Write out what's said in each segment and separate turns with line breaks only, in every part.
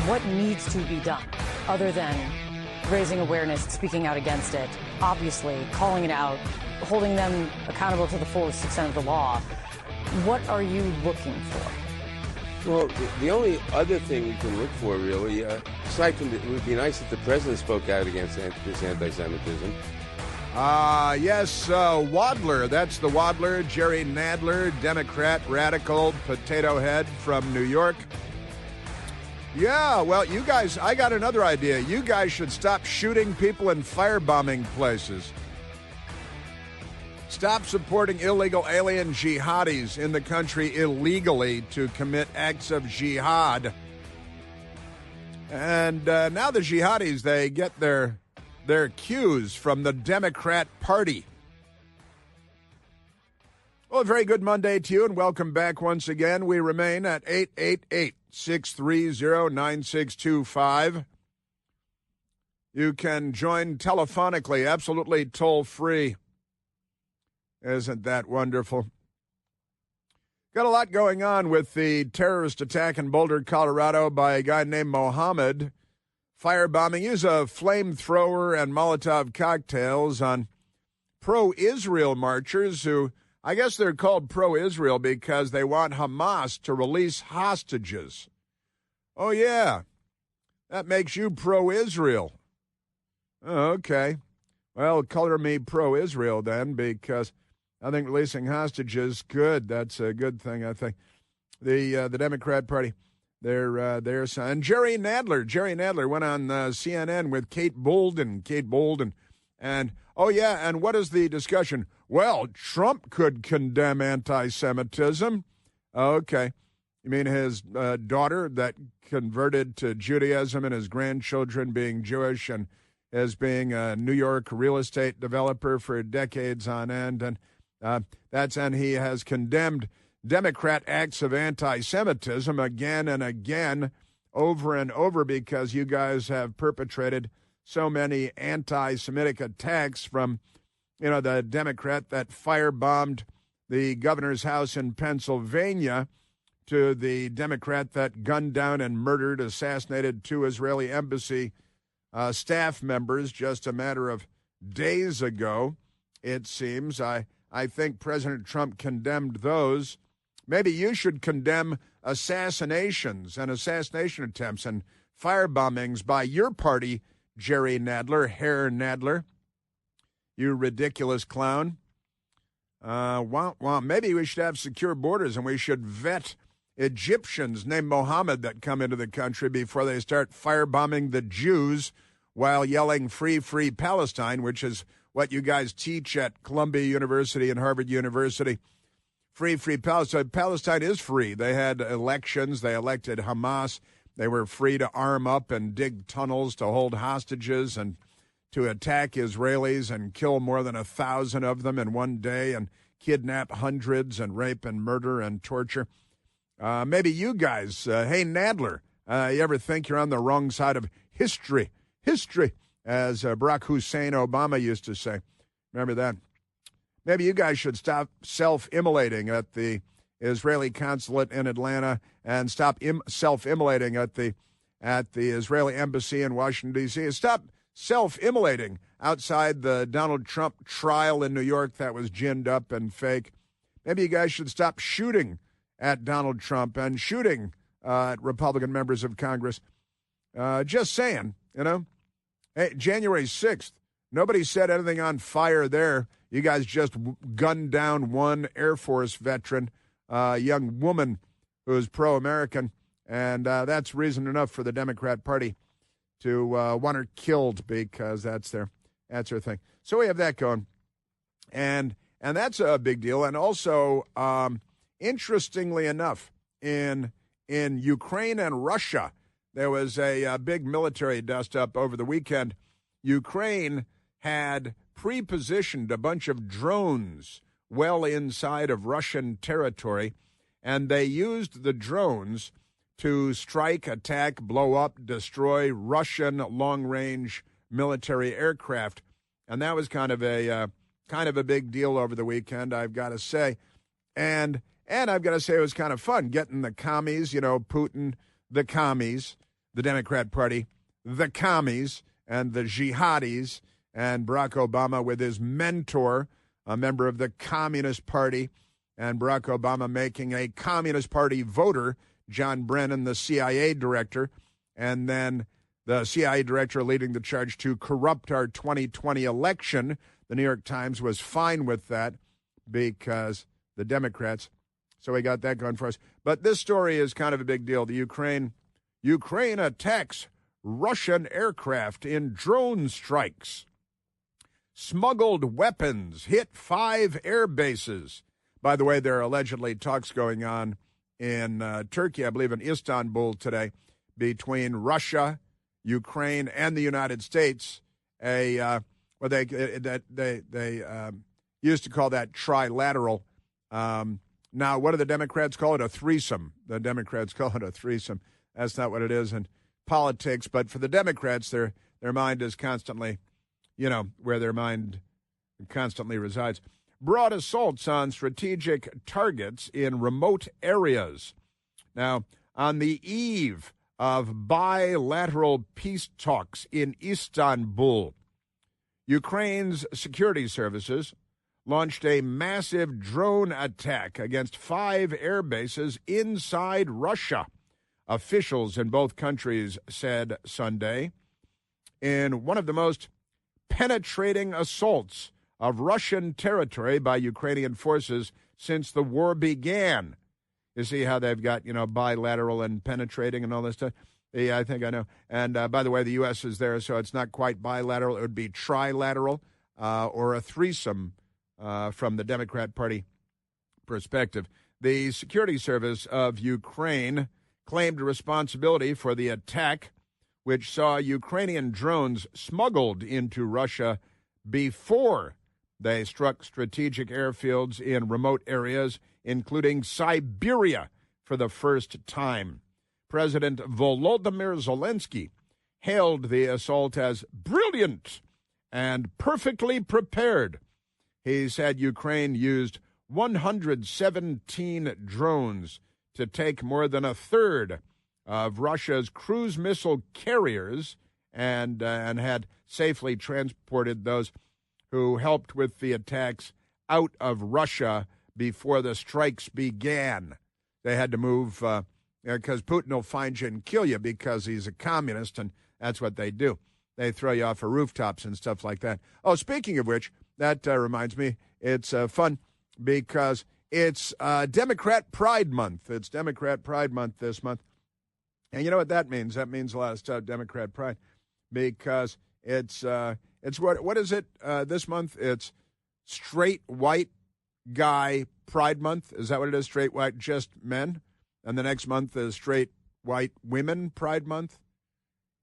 what needs to be done other than raising awareness, speaking out against it, obviously calling it out, holding them accountable to the fullest extent of the law? What are you looking for?
Well, the only other thing we can look for, really, aside from it would be nice if the president spoke out against this anti-Semitism.
Yes, Wadler. That's the Wadler, Jerry Nadler, Democrat, radical, potato head from New York. Yeah, well, you guys, I got another idea. You guys should stop shooting people and firebombing places. Stop supporting illegal alien jihadis in the country illegally to commit acts of jihad. And now the jihadis, they get their cues from the Democrat Party. Well, a very good Monday to you, and welcome back once again. We remain at 888-630-9625. You can join telephonically, absolutely toll-free. Isn't that wonderful? Got a lot going on with the terrorist attack in Boulder, Colorado by a guy named Mohammed. Firebombing, use a flamethrower and Molotov cocktails on pro-Israel marchers who, I guess they're called pro-Israel because they want Hamas to release hostages. Oh, yeah. That makes you pro-Israel. Oh, okay. Well, color me pro-Israel then, because I think releasing hostages, good. That's a good thing, I think. The Democrat Party, their son. Jerry Nadler went on CNN with Kate Bolden. And, oh, yeah, and what is the discussion? Well, Trump could condemn anti-Semitism. Okay. You mean his daughter that converted to Judaism and his grandchildren being Jewish and as being a New York real estate developer for decades on end. And and he has condemned Democrat acts of anti-Semitism again and again, over and over, because you guys have perpetrated so many anti-Semitic attacks, from, the Democrat that firebombed the governor's house in Pennsylvania to the Democrat that gunned down and murdered, assassinated 2 Israeli embassy staff members just a matter of days ago, it seems. I think President Trump condemned those. Maybe you should condemn assassinations and assassination attempts and firebombings by your party, Jerry Nadler, Herr Nadler. You ridiculous clown. Maybe we should have secure borders and we should vet Egyptians named Mohammed that come into the country before they start firebombing the Jews while yelling free, free Palestine, which is what you guys teach at Columbia University and Harvard University. Free, free Palestine. Palestine is free. They had elections. They elected Hamas. They were free to arm up and dig tunnels to hold hostages and to attack Israelis and kill more than 1,000 of them in one day and kidnap hundreds and rape and murder and torture. Maybe you guys, hey, Nadler, you ever think you're on the wrong side of history? History, as Barack Hussein Obama used to say. Remember that? Maybe you guys should stop self-immolating at the Israeli consulate in Atlanta and stop self-immolating at the Israeli embassy in Washington, D.C. Stop self-immolating outside the Donald Trump trial in New York that was ginned up and fake. Maybe you guys should stop shooting at Donald Trump and shooting at Republican members of Congress. Just saying, Hey, January 6th, nobody set anything on fire there. You guys just gunned down one Air Force veteran, a young woman who is pro-American, and that's reason enough for the Democrat Party to want her killed, because that's their thing. So we have that going, and that's a big deal. And also, interestingly enough, in Ukraine and Russia, there was a big military dust-up over the weekend. Ukraine had pre-positioned a bunch of drones well inside of Russian territory, and they used the drones to strike, attack, blow up, destroy Russian long-range military aircraft. And that was kind of a big deal over the weekend, I've got to say. And I've got to say it was kind of fun getting the commies, Putin, the commies, the Democrat Party, the commies and the jihadis, and Barack Obama with his mentor, a member of the Communist Party, and Barack Obama making a Communist Party voter, John Brennan, the CIA director, and then the CIA director leading the charge to corrupt our 2020 election. The New York Times was fine with that because the Democrats. So we got that going for us. But this story is kind of a big deal. The Ukraine attacks Russian aircraft in drone strikes. Smuggled weapons hit 5 air bases. By the way, there are allegedly talks going on in Turkey, I believe in Istanbul today, between Russia, Ukraine, and the United States. They used to call that trilateral. Now, what do the Democrats call it? A threesome. The Democrats call it a threesome. That's not what it is in politics. But for the Democrats, their mind is constantly, where their mind constantly resides. Broad assaults on strategic targets in remote areas. Now, on the eve of bilateral peace talks in Istanbul, Ukraine's security services launched a massive drone attack against 5 air bases inside Russia, officials in both countries said Sunday, in one of the most penetrating assaults of Russian territory by Ukrainian forces since the war began. You see how they've got, bilateral and penetrating and all this stuff? Yeah, I think I know. And by the way, the U.S. is there, so it's not quite bilateral. It would be trilateral or a threesome from the Democrat Party perspective. The security service of Ukraine claimed responsibility for the attack, which saw Ukrainian drones smuggled into Russia before they struck strategic airfields in remote areas, including Siberia, for the first time. President Volodymyr Zelensky hailed the assault as brilliant and perfectly prepared. He said Ukraine used 117 drones to take more than a third of Russia's cruise missile carriers and had safely transported those who helped with the attacks out of Russia before the strikes began. They had to move because Putin will find you and kill you because he's a communist, and that's what they do. They throw you off of rooftops and stuff like that. Oh, speaking of which, that reminds me, it's fun because it's Democrat Pride Month. It's Democrat Pride Month this month. And you know what that means? That means a lot of stuff, Democrat Pride, because it's what is it this month? It's Straight White Guy Pride Month. Is that what it is? Straight white, just men? And the next month is Straight White Women Pride Month?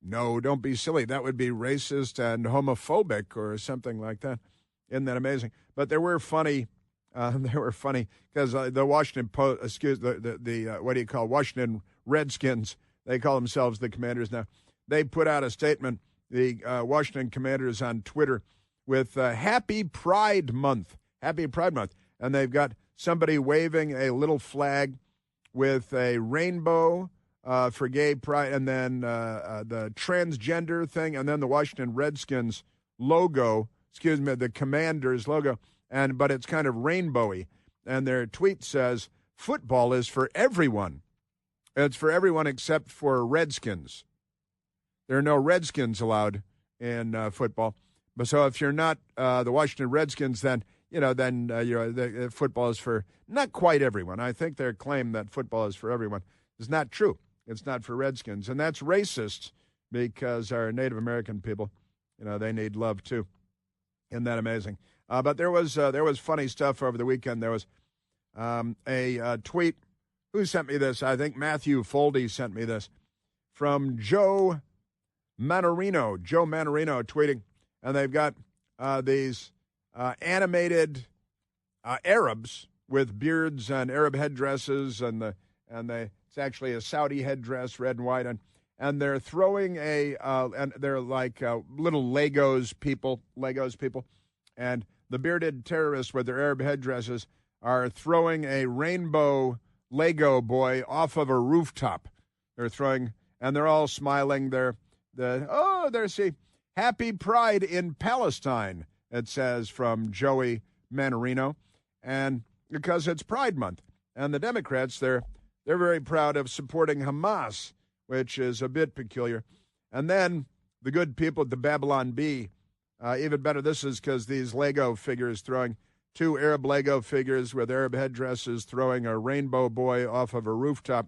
No, don't be silly. That would be racist and homophobic or something like that. Isn't that amazing? But they were funny. Because the Washington Post, Washington Redskins, they call themselves the Commanders now. They put out a statement, the Washington Commanders on Twitter, with Happy Pride Month. Happy Pride Month. And they've got somebody waving a little flag with a rainbow for gay pride, and then the transgender thing, and then the Washington Redskins logo, the Commanders logo, but it's kind of rainbowy. And their tweet says, football is for everyone. It's for everyone except for Redskins. There are no Redskins allowed in football. But so if you're not the Washington Redskins, then football is for not quite everyone. I think their claim that football is for everyone is not true. It's not for Redskins. And that's racist because our Native American people, they need love too. Isn't that amazing? But there was funny stuff over the weekend. There was a tweet. Who sent me this? I think Matthew Foldy sent me this from Joe Manorino. Joe Manorino tweeting, and they've got these animated Arabs with beards and Arab headdresses, and it's actually a Saudi headdress, red and white, and they're throwing and they're like little Legos people, and the bearded terrorists with their Arab headdresses are throwing a rainbow Lego boy off of a rooftop. They're throwing, and they're all smiling. See, happy Pride in Palestine, it says from Joey Manarino, and because it's Pride Month. And the Democrats, they're very proud of supporting Hamas, which is a bit peculiar. And then the good people at the Babylon Bee, even better, this is because these Lego figures throwing two Arab Lego figures with Arab headdresses throwing a rainbow boy off of a rooftop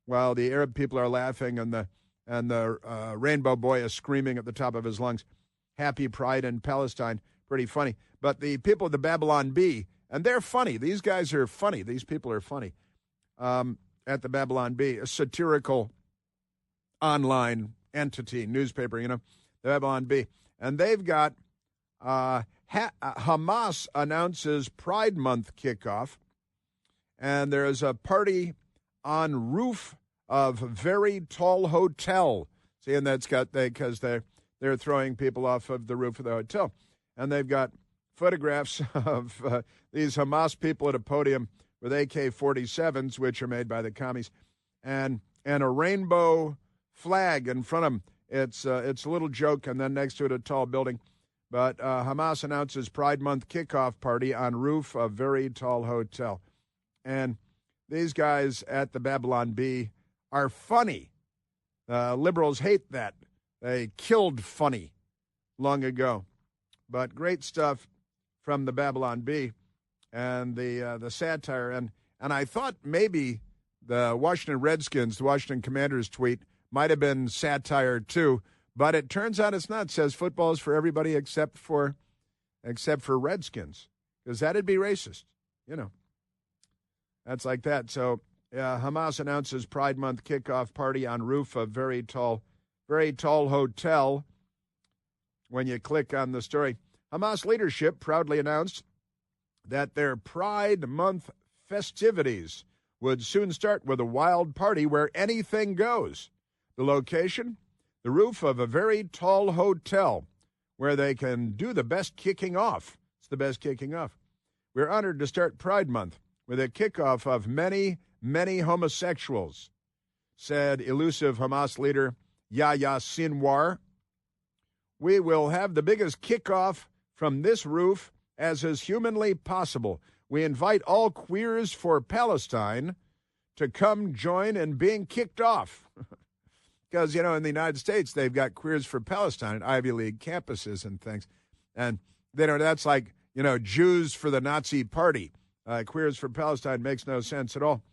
while the Arab people are laughing and the rainbow boy is screaming at the top of his lungs, happy Pride in Palestine. Pretty funny. But the people at the Babylon Bee, and they're funny. These guys are funny. These people are funny. At the Babylon Bee, a satirical online entity, newspaper, the Babylon Bee. And they've got Hamas announces Pride Month kickoff, and there's a party on roof of very tall hotel. See, and that's got because they're throwing people off of the roof of the hotel, and they've got photographs of these Hamas people at a podium with AK-47s, which are made by the commies, and a rainbow flag in front of them. It's a little joke, and then next to it a tall building. But Hamas announces Pride Month kickoff party on roof of very tall hotel. And these guys at the Babylon Bee are funny. Liberals hate that. They killed funny long ago. But great stuff from the Babylon Bee and the satire. And I thought maybe the Washington Redskins, the Washington Commanders tweet might have been satire too, but it turns out it's not. It says football is for everybody except for Redskins, because that'd be racist, That's like that. So Hamas announces Pride Month kickoff party on roof of very tall hotel. When you click on the story, Hamas leadership proudly announced that their Pride Month festivities would soon start with a wild party where anything goes. The location, the roof of a very tall hotel where they can do the best kicking off. It's the best kicking off. We're honored to start Pride Month with a kickoff of many, many homosexuals, said elusive Hamas leader Yahya Sinwar. We will have the biggest kickoff from this roof as is humanly possible. We invite all queers for Palestine to come join in being kicked off. Because, in the United States, they've got Queers for Palestine at Ivy League campuses and things. And that's like, Jews for the Nazi Party. Queers for Palestine makes no sense at all.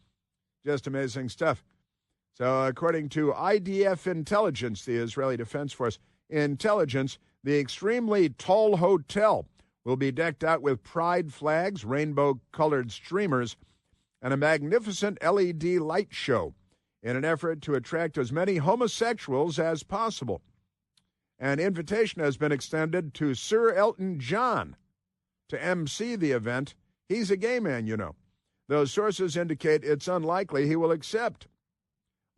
Just amazing stuff. So according to IDF intelligence, the Israeli Defense Force intelligence, the extremely tall hotel will be decked out with pride flags, rainbow-colored streamers, and a magnificent LED light show in an effort to attract as many homosexuals as possible. An invitation has been extended to Sir Elton John to MC the event. He's a gay man, Those sources indicate it's unlikely he will accept.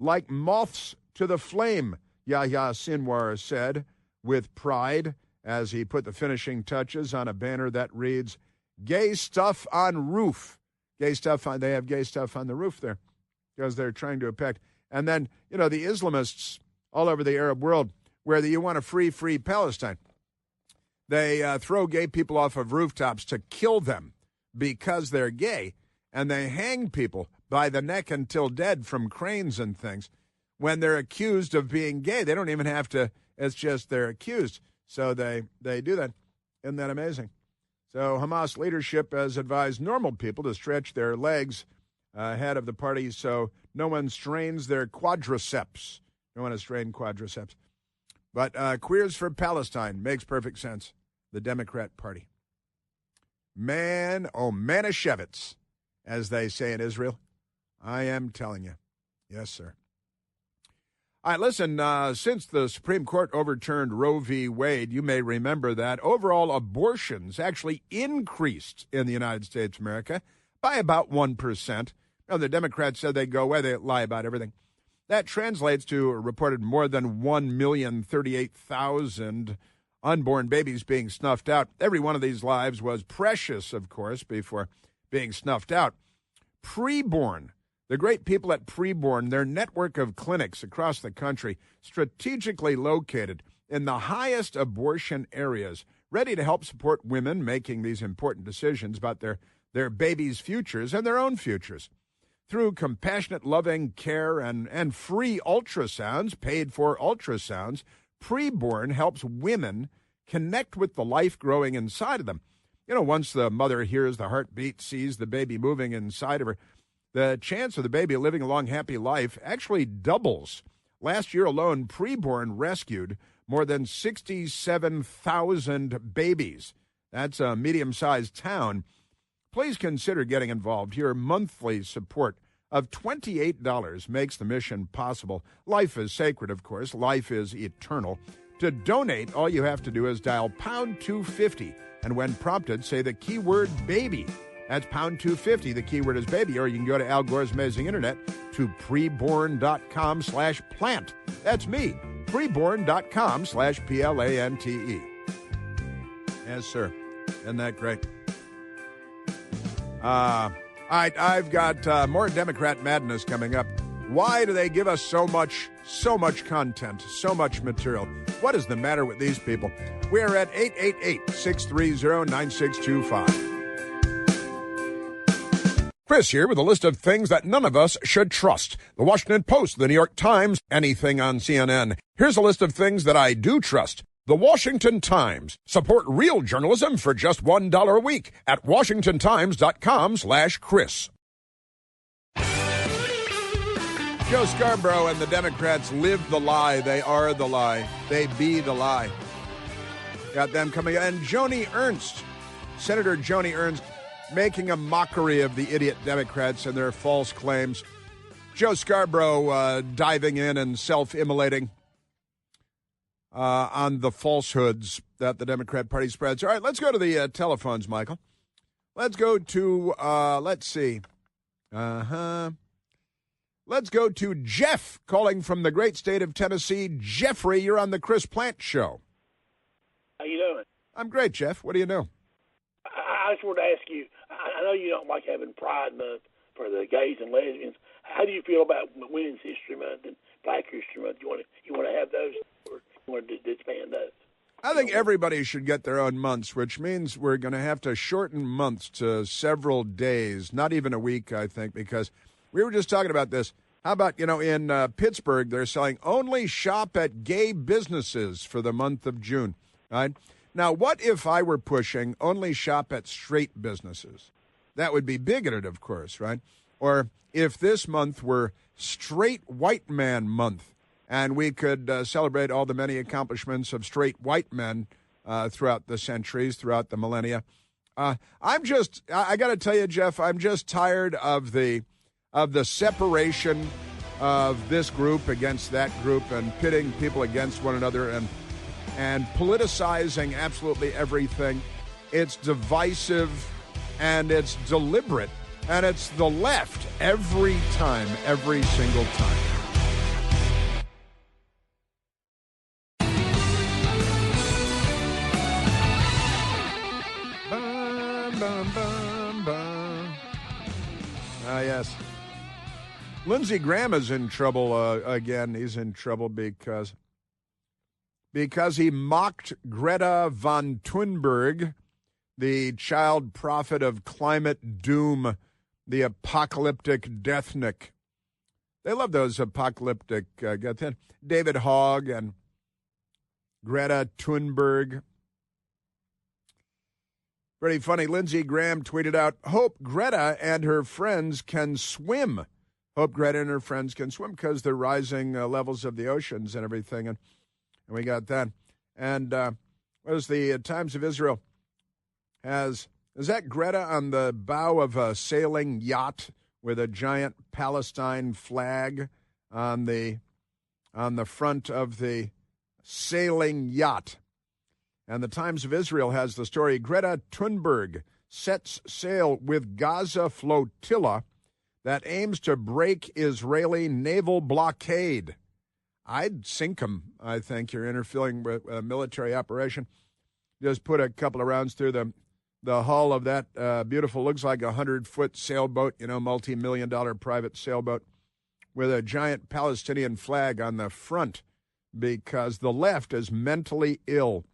Like moths to the flame, Yahya Sinwar said with pride as he put the finishing touches on a banner that reads, "Gay stuff on roof." They have gay stuff on the roof there because they're trying to impact. And then, the Islamists all over the Arab world, where you want a free Palestine, they throw gay people off of rooftops to kill them because they're gay, and they hang people by the neck until dead from cranes and things when they're accused of being gay. They don't even have to, it's just they're accused. So they do that. Isn't that amazing? So Hamas leadership has advised normal people to stretch their legs ahead of the party so no one strains their quadriceps. Don't want to strain quadriceps. But Queers for Palestine makes perfect sense. The Democrat Party. Man, oh, Manischewitz, as they say in Israel. I am telling you. Yes, sir. All right, listen, since the Supreme Court overturned Roe v. Wade, you may remember that overall abortions actually increased in the United States of America by about 1%. Now, the Democrats said they'd go away. They lie about everything. That translates to a reported more than 1,038,000 unborn babies being snuffed out. Every one of these lives was precious, of course, before being snuffed out. Preborn The great people at Preborn, their network of clinics across the country, strategically located in the highest abortion areas, ready to help support women making these important decisions about their babies' futures and their own futures. Through compassionate, loving care and free ultrasounds, paid for ultrasounds, Preborn helps women connect with the life growing inside of them. Once the mother hears the heartbeat, sees the baby moving inside of her, the chance of the baby living a long, happy life actually doubles. Last year alone, Preborn rescued more than 67,000 babies. That's a medium-sized town. Please consider getting involved. Your monthly support of $28 makes the mission possible. Life is sacred, of course. Life is eternal. To donate, all you have to do is dial pound 250, and when prompted, say the keyword baby. That's pound 250. The keyword is baby, or you can go to Al Gore's amazing internet to preborn.com/plant. That's me, preborn.com/PLANTE. Yes, sir. Isn't that great? All right, I've got more Democrat madness coming up. Why do they give us so much content, so much material? What is the matter with these people? We're at 888-630-9625. Chris here with a list of things that none of us should trust. The Washington Post, the New York Times, anything on CNN. Here's a list of things that I do trust. The Washington Times. Support real journalism for just $1 a week at washingtontimes.com/Chris. Joe Scarborough and the Democrats live the lie. They are the lie. They be the lie. Got them coming. And Joni Ernst, Senator Joni Ernst, making a mockery of the idiot Democrats and their false claims. Joe Scarborough diving in and self-immolating on the falsehoods that the Democrat Party spreads. All right, let's go to the telephones, Michael. Let's go to, let's see. Let's go to Jeff calling from the great state of Tennessee. Jeffrey, you're on the Chris Plant Show.
How you doing?
I'm great, Jeff. What do you know?
I just wanted to ask you, I know you don't like having Pride Month for the gays and lesbians. How do you feel about Women's History Month and Black History Month? You want to have those, or you want to disband those?
I think everybody should get their own months, which means we're going to have to shorten months to several days, not even a week, I think, because we were just talking about this. How about, in Pittsburgh, they're selling only shop at gay businesses for the month of June, right? Now, what if I were pushing only shop at straight businesses? That would be bigoted, of course, right? Or if this month were Straight White Man Month, and we could celebrate all the many accomplishments of straight white men throughout the centuries, throughout the millennia. I got to tell you, Jeff, I'm just tired of the separation of this group against that group and pitting people against one another and politicizing absolutely everything. It's divisive and it's deliberate, and it's the left every time, every single time. Bum, bum, bum. Ah, yes. Lindsey Graham is in trouble again. He's in trouble because he mocked Greta von Thunberg, the child prophet of climate doom, the apocalyptic deathnik. They love those apocalyptic David Hogg and Greta Thunberg. Pretty funny. Lindsey Graham tweeted out, "Hope Greta and her friends can swim." Hope Greta and her friends can swim because they're rising levels of the oceans and everything. And we got that. And what is the Times of Israel is that Greta on the bow of a sailing yacht with a giant Palestine flag on the front of the sailing yacht. And the Times of Israel has the story, Greta Thunberg sets sail with Gaza flotilla that aims to break Israeli naval blockade. I'd sink them, I think. You're interfering with a military operation. Just put a couple of rounds through the the hull of that beautiful, looks like a 100-foot sailboat, multi-million-dollar private sailboat with a giant Palestinian flag on the front because the left is mentally ill.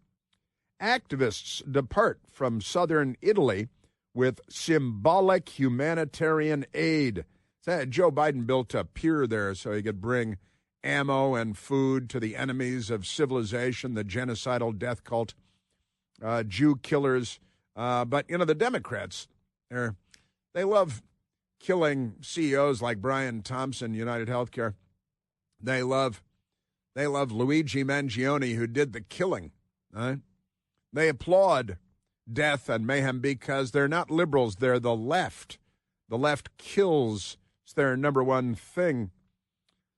Activists depart from southern Italy with symbolic humanitarian aid. Joe Biden built a pier there so he could bring ammo and food to the enemies of civilization, the genocidal death cult, Jew killers. But, the Democrats, they love killing CEOs like Brian Thompson, United Healthcare. They love Luigi Mangione, who did the killing. Right? They applaud death and mayhem because they're not liberals. They're the left. The left kills. It's their number one thing.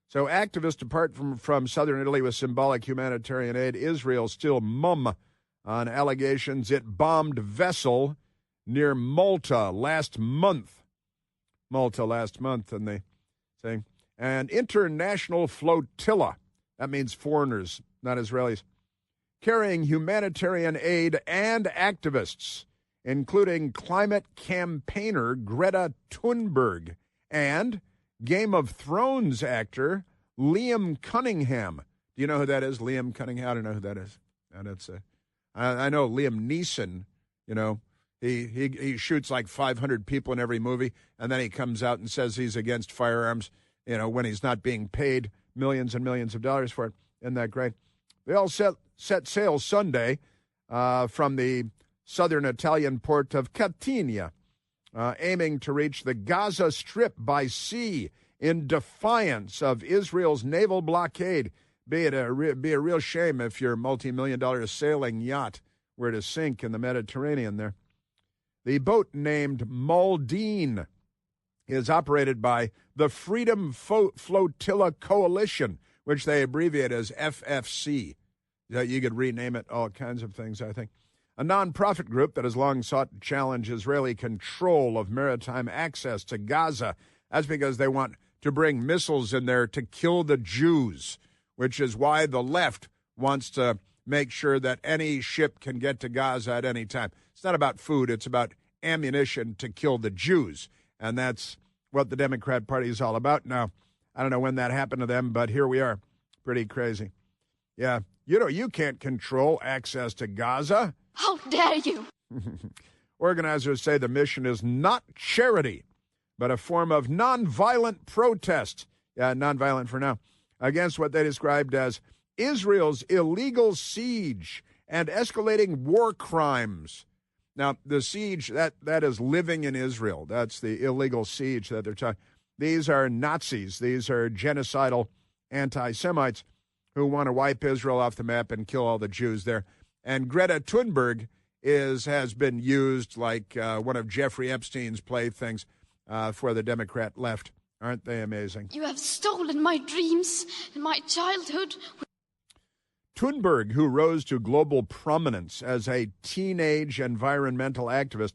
So activists depart from southern Italy with symbolic humanitarian aid. Israel still mum on allegations it bombed vessel near Malta last month. And they say an international flotilla. That means foreigners, not Israelis. Carrying humanitarian aid and activists, including climate campaigner Greta Thunberg and Game of Thrones actor Liam Cunningham. Do you know who that is? Liam Cunningham? I don't know who that is. And I know Liam Neeson, he shoots like 500 people in every movie, and then he comes out and says he's against firearms, when he's not being paid millions and millions of dollars for it. Isn't that great? They all set sail Sunday from the southern Italian port of Catania, aiming to reach the Gaza Strip by sea in defiance of Israel's naval blockade. Be a real shame if your multi-million-dollar sailing yacht were to sink in the Mediterranean there. The boat named Maldine is operated by the Freedom Flotilla Coalition, which they abbreviate as FFC. You could rename it all kinds of things, I think. A nonprofit group that has long sought to challenge Israeli control of maritime access to Gaza. That's because they want to bring missiles in there to kill the Jews, which is why the left wants to make sure that any ship can get to Gaza at any time. It's not about food. It's about ammunition to kill the Jews. And that's what the Democrat Party is all about now. I don't know when that happened to them, but here we are. Pretty crazy. Yeah. You can't control access to Gaza.
How dare you?
Organizers say the mission is not charity, but a form of nonviolent protest. Yeah, nonviolent for now. Against what they described as Israel's illegal siege and escalating war crimes. Now, the siege, that is living in Israel. That's the illegal siege that they're talking. These are Nazis. These are genocidal anti-Semites who want to wipe Israel off the map and kill all the Jews there. And Greta Thunberg has been used like one of Jeffrey Epstein's playthings for the Democrat left. Aren't they amazing?
You have stolen my dreams and my childhood.
Thunberg, who rose to global prominence as a teenage environmental activist,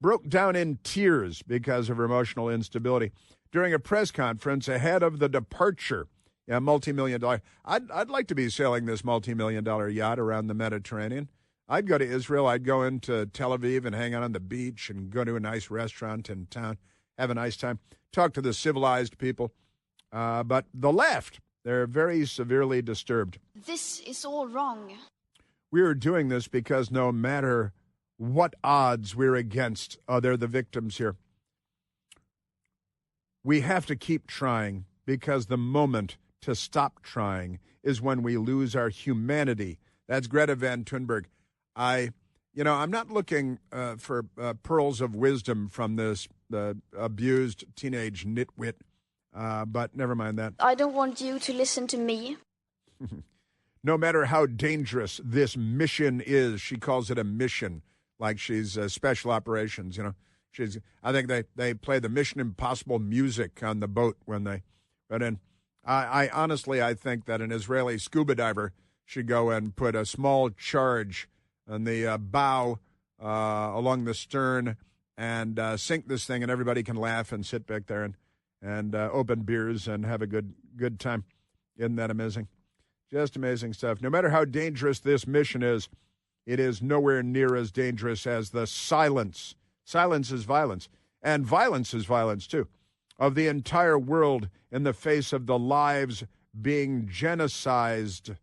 broke down in tears because of her emotional instability during a press conference ahead of the departure. Yeah, multi-million-dollar. I'd like to be sailing this multi-million-dollar yacht around the Mediterranean. I'd go to Israel. I'd go into Tel Aviv and hang out on the beach and go to a nice restaurant in town, have a nice time, talk to the civilized people. But the left, they're very severely disturbed.
This is all wrong.
We're doing this because no matter what odds we're against, they're the victims here. We have to keep trying because the moment to stop trying is when we lose our humanity. That's Greta Van Thunberg. I'm not looking for pearls of wisdom from this abused teenage nitwit, but never mind that.
I don't want you to listen to me.
No matter how dangerous this mission is, she calls it a mission, like she's special operations, I think they play the Mission Impossible music on the boat when they run in. I honestly think that an Israeli scuba diver should go and put a small charge on the bow along the stern and sink this thing, and everybody can laugh and sit back there and open beers and have a good time. Isn't that amazing? Just amazing stuff. No matter how dangerous this mission is, It is nowhere near as dangerous as the silence. Silence is violence, and violence is violence, too, of the entire world in the face of the lives being genocided.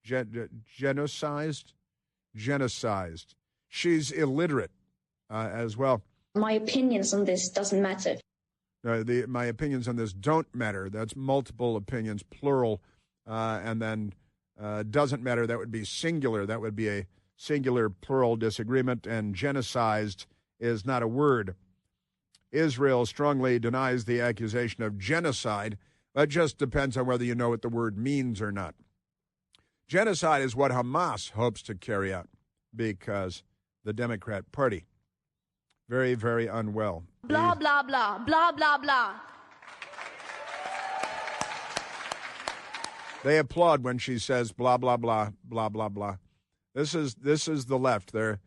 Genocided. She's illiterate as well.
My opinions on this doesn't matter.
My opinions on this don't matter. That's multiple opinions, plural, and then doesn't matter. That would be singular. That would be a singular plural disagreement, and genocided is not a word. Israel strongly denies the accusation of genocide. That just depends on whether you know what the word means or not. Genocide is what Hamas hopes to carry out because the Democrat Party, very, very unwell.
Blah, blah, blah, blah, blah, blah.
They applaud when she says blah, blah, blah, blah, blah, blah. This is the left. They're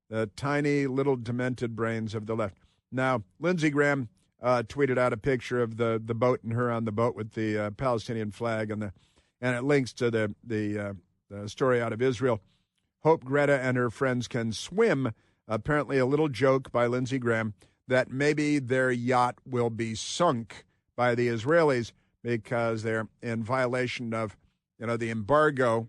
the tiny little demented brains of the left. Now, Lindsey Graham tweeted out a picture of the boat and her on the boat with the Palestinian flag, and it links to the story out of Israel. Hope Greta and her friends can swim. Apparently a little joke by Lindsey Graham that maybe their yacht will be sunk by the Israelis because they're in violation of, the embargo,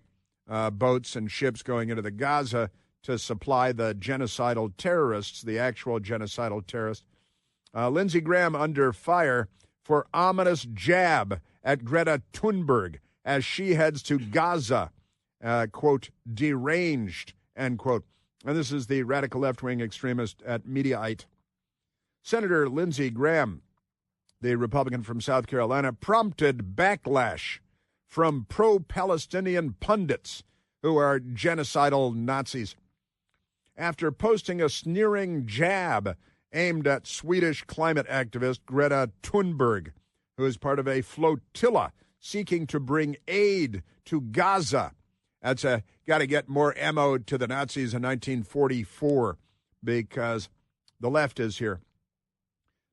boats and ships going into the Gaza to supply the genocidal terrorists, the actual genocidal terrorists. Lindsey Graham under fire for ominous jab at Greta Thunberg as she heads to Gaza, quote, deranged, end quote. And this is the radical left-wing extremist at Mediaite. Senator Lindsey Graham, the Republican from South Carolina, prompted backlash from pro-Palestinian pundits who are genocidal Nazis after posting a sneering jab aimed at Swedish climate activist Greta Thunberg, who is part of a flotilla seeking to bring aid to Gaza. That's got to get more ammo to the Nazis in 1944 because the left is here.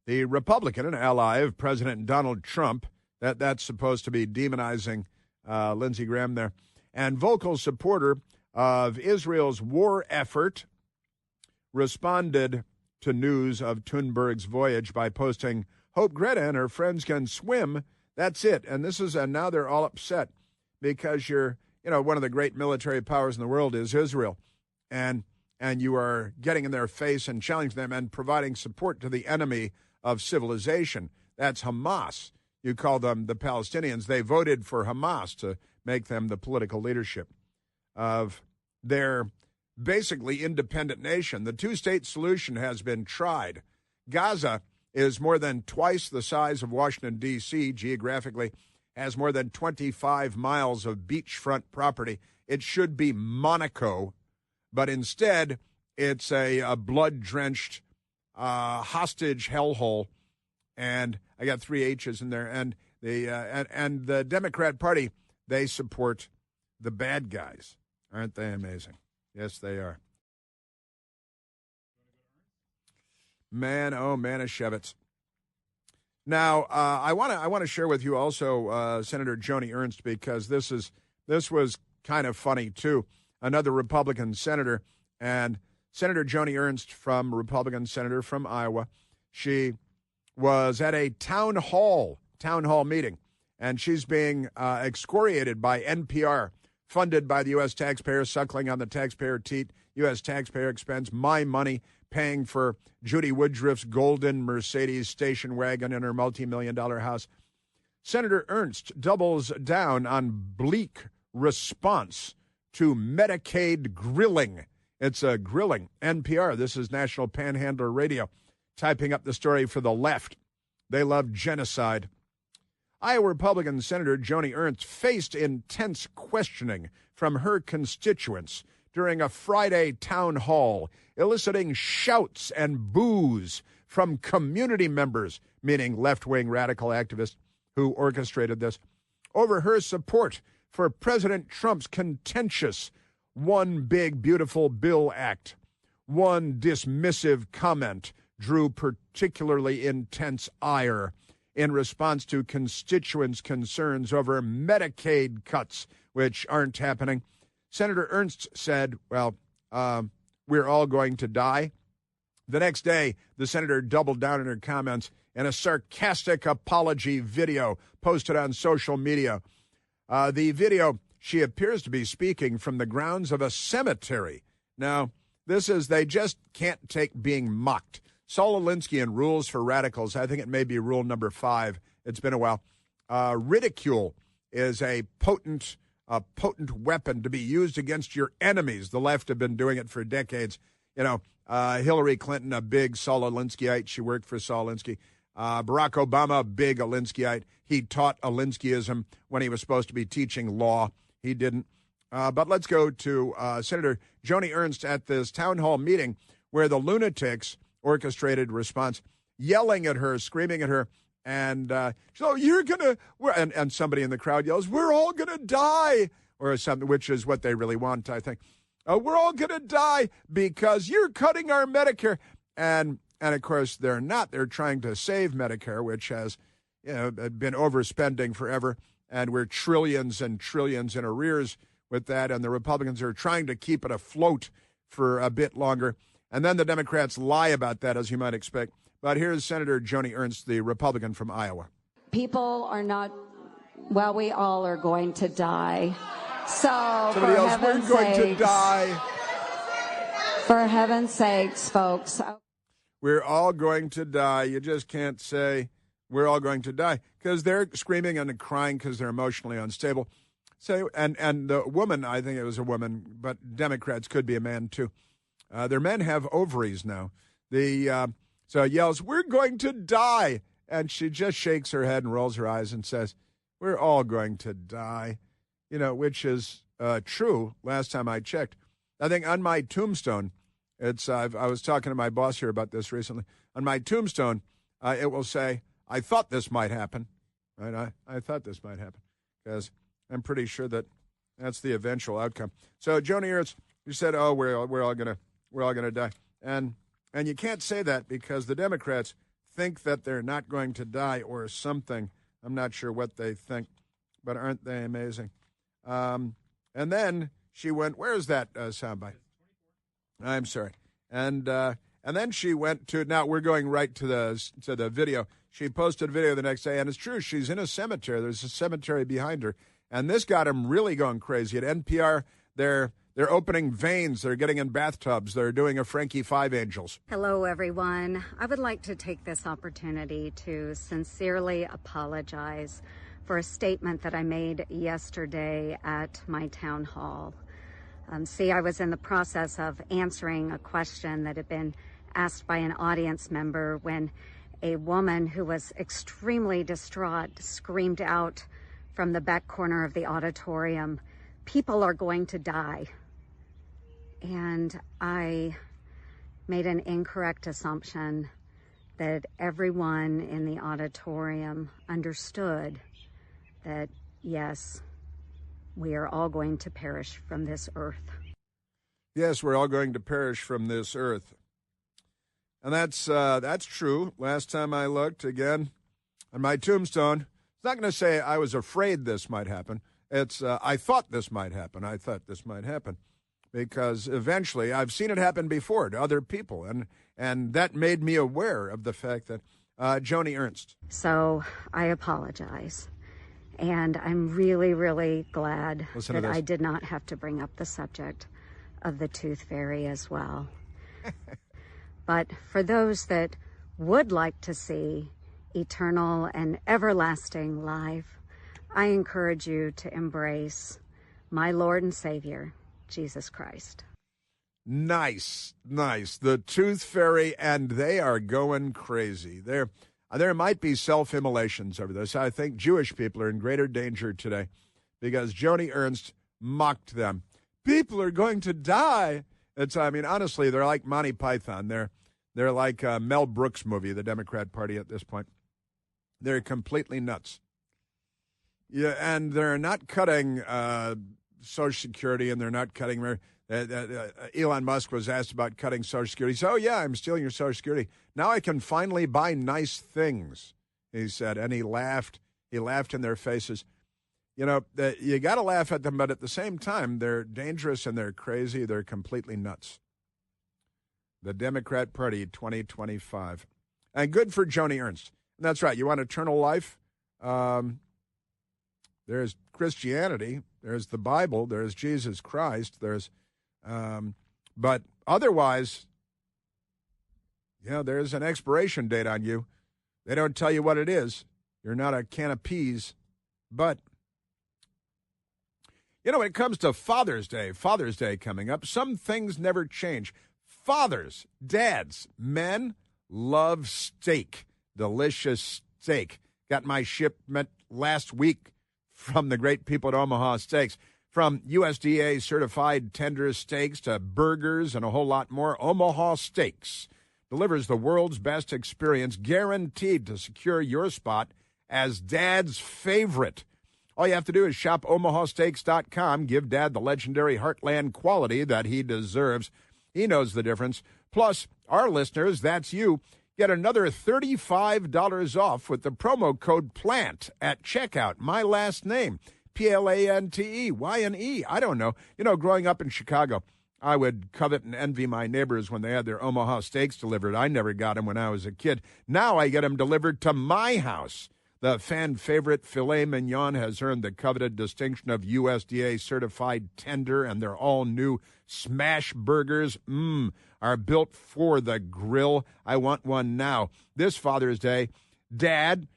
The Republican, an ally of President Donald Trump, that's supposed to be demonizing Lindsey Graham there, and vocal supporter of Israel's war effort, responded to news of Thunberg's voyage by posting, "Hope Greta and her friends can swim. That's it." And now they're all upset because one of the great military powers in the world is Israel. And you are getting in their face and challenging them and providing support to the enemy of civilization. That's Hamas. You call them the Palestinians. They voted for Hamas to make them the political leadership of their basically independent nation. The two-state solution has been tried. Gaza is more than twice the size of Washington, D.C. geographically, has more than 25 miles of beachfront property. It should be Monaco, but instead it's a blood-drenched hostage hellhole. And I got 3 H's in there. And the Democrat Party, they support the bad guys. Aren't they amazing? Yes, they are. Man, oh, Manischewitz. Now, I want to share with you also Senator Joni Ernst, because this was kind of funny too. Another Republican senator, and Senator Joni Ernst, Republican senator from Iowa, she was at a town hall meeting, and she's being excoriated by NPR, funded by the U.S. taxpayer, suckling on the taxpayer teat. U.S. taxpayer expense, my money, paying for Judy Woodruff's golden Mercedes station wagon in her multi-million-dollar house. Senator Ernst doubles down on bleak response to Medicaid grilling. It's a grilling. NPR, this is National Panhandler Radio, typing up the story for the left. They love genocide. Iowa Republican Senator Joni Ernst faced intense questioning from her constituents during a Friday town hall, eliciting shouts and boos from community members, meaning left-wing radical activists who orchestrated this, over her support for President Trump's contentious One Big Beautiful Bill Act. One dismissive comment drew particularly intense ire in response to constituents' concerns over Medicaid cuts, which aren't happening. Senator Ernst said, well, we're all going to die. The next day, the senator doubled down in her comments in a sarcastic apology video posted on social media. The video, she appears to be speaking from the grounds of a cemetery. Now, they just can't take being mocked. Saul Alinsky in Rules for Radicals, I think it may be rule number 5. It's been a while. Ridicule is a potent weapon to be used against your enemies. The left have been doing it for decades. Hillary Clinton, a big Saul Alinskyite. She worked for Saul Alinsky. Barack Obama, a big Alinskyite. He taught Alinskyism when he was supposed to be teaching law. He didn't. But let's go to Senator Joni Ernst at this town hall meeting where the lunatics orchestrated response, yelling at her, screaming at her, and so you're gonna, and somebody in the crowd yells, "We're all gonna die," or something, which is what they really want, I think. We're all gonna die because you're cutting our Medicare, and of course they're not. They're trying to save Medicare, which has been overspending forever, and we're trillions and trillions in arrears with that, and the Republicans are trying to keep it afloat for a bit longer. And then the Democrats lie about that, as you might expect. But here's Senator Joni Ernst, the Republican from Iowa.
People are not, we all are going to die. So,
somebody else, we're going to die.
For heaven's sakes, folks.
We're all going to die. You just can't say we're all going to die because they're screaming and crying because they're emotionally unstable. So, and the woman, I think it was a woman, but Democrats could be a man too. Their men have ovaries now. So yells, "We're going to die." And she just shakes her head and rolls her eyes and says, "We're all going to die," which is true last time I checked. I think on my tombstone, I was talking to my boss here about this recently. On my tombstone, it will say, "I thought this might happen." Right? I thought this might happen because I'm pretty sure that's the eventual outcome. So Joni Ernst, you said, "Oh, we're all gonna die," and you can't say that because the Democrats think that they're not going to die or something. I'm not sure what they think, but aren't they amazing? And then she went, "Where's that soundbite?" I'm sorry. And then she went to, now we're going right to the video. She posted a video the next day, and it's true. She's in a cemetery. There's a cemetery behind her. And this got him really going crazy. At NPR, they're opening veins. They're getting in bathtubs. They're doing a Frankie Five Angels.
Hello, everyone. I would like to take this opportunity to sincerely apologize for a statement that I made yesterday at my town hall. I was in the process of answering a question that had been asked by an audience member when a woman who was extremely distraught screamed out from the back corner of the auditorium, "People are going to die." And I made an incorrect assumption that everyone in the auditorium understood that, yes, we are all going to perish from this earth.
Yes, we're all going to perish from this earth. And that's true. Last time I looked, again, on my tombstone, it's not going to say I was afraid this might happen. It's I thought this might happen. I thought this might happen. Because eventually, I've seen it happen before to other people, and that made me aware of the fact that Joni Ernst.
So I apologize, and I'm really, really glad that I did not have to bring up the subject of the tooth fairy as well. But for those that would like to see eternal and everlasting life, I encourage you to embrace my Lord and Savior, Jesus Christ.
Nice. The tooth fairy, and they are going crazy. There might be self-immolations over this. I think Jewish people are in greater danger today because Joni Ernst mocked them. People are going to die. Honestly, they're like Monty Python. They're like a Mel Brooks movie, the Democrat Party at this point. They're completely nuts. Yeah, and they're not cutting Social Security, and they're not cutting. Elon Musk was asked about cutting Social Security. He said, "Oh, yeah, I'm stealing your Social Security. Now I can finally buy nice things," he said, and he laughed. He laughed in their faces. You got to laugh at them, but at the same time, they're dangerous and they're crazy. They're completely nuts. The Democrat Party 2025. And good for Joni Ernst. And that's right. You want eternal life? There's Christianity. There's the Bible. There's Jesus Christ. But otherwise, there's an expiration date on you. They don't tell you what it is. You're not a can of peas. But, when it comes to Father's Day coming up, some things never change. Fathers, dads, men love steak, delicious steak. Got my shipment last week from the great people at Omaha Steaks. From USDA certified tender steaks to burgers and a whole lot more, Omaha Steaks delivers the world's best experience, guaranteed to secure your spot as Dad's favorite. All you have to do is shop omahasteaks.com. Give Dad the legendary Heartland quality that he deserves. He knows the difference. Plus, our listeners, that's you, get another $35 off with the promo code PLANT at checkout. My last name, Plante, Y-N-E. I don't know. Growing up in Chicago, I would covet and envy my neighbors when they had their Omaha steaks delivered. I never got them when I was a kid. Now I get them delivered to my house. The fan favorite filet mignon has earned the coveted distinction of USDA certified tender, and their all new smash burgers are built for the grill. I want one now. This Father's Day, Dad,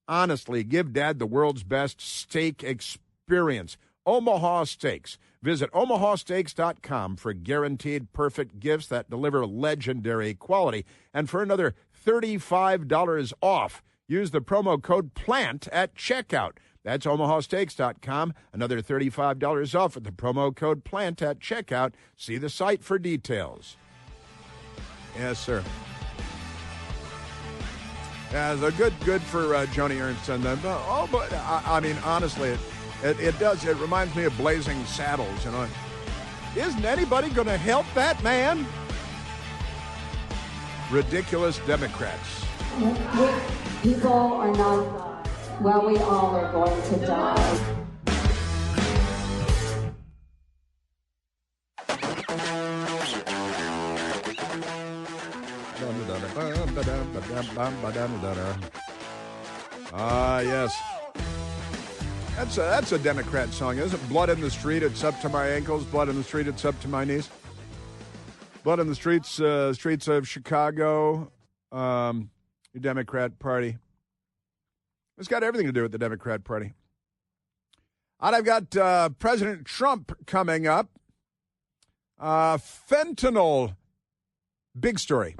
honestly, give Dad the world's best steak experience. Omaha Steaks. Visit omahasteaks.com for guaranteed perfect gifts that deliver legendary quality. And for another $35 off, use the promo code PLANT at checkout. That's omahasteaks.com. Another $35 off with the promo code PLANT at checkout. See the site for details. Yes, sir. Yeah, so good for Joni Ernst and them. But I mean, honestly, it does. It reminds me of Blazing Saddles. Isn't anybody going to help that man? Ridiculous Democrats.
People are not, we all are going to die.
Yes. That's a Democrat song, isn't it? Blood in the street, it's up to my ankles. Blood in the street, it's up to my knees. Blood in the streets of Chicago. The Democrat Party. It's got everything to do with the Democrat Party. And I've got President Trump coming up. Fentanyl. Big story.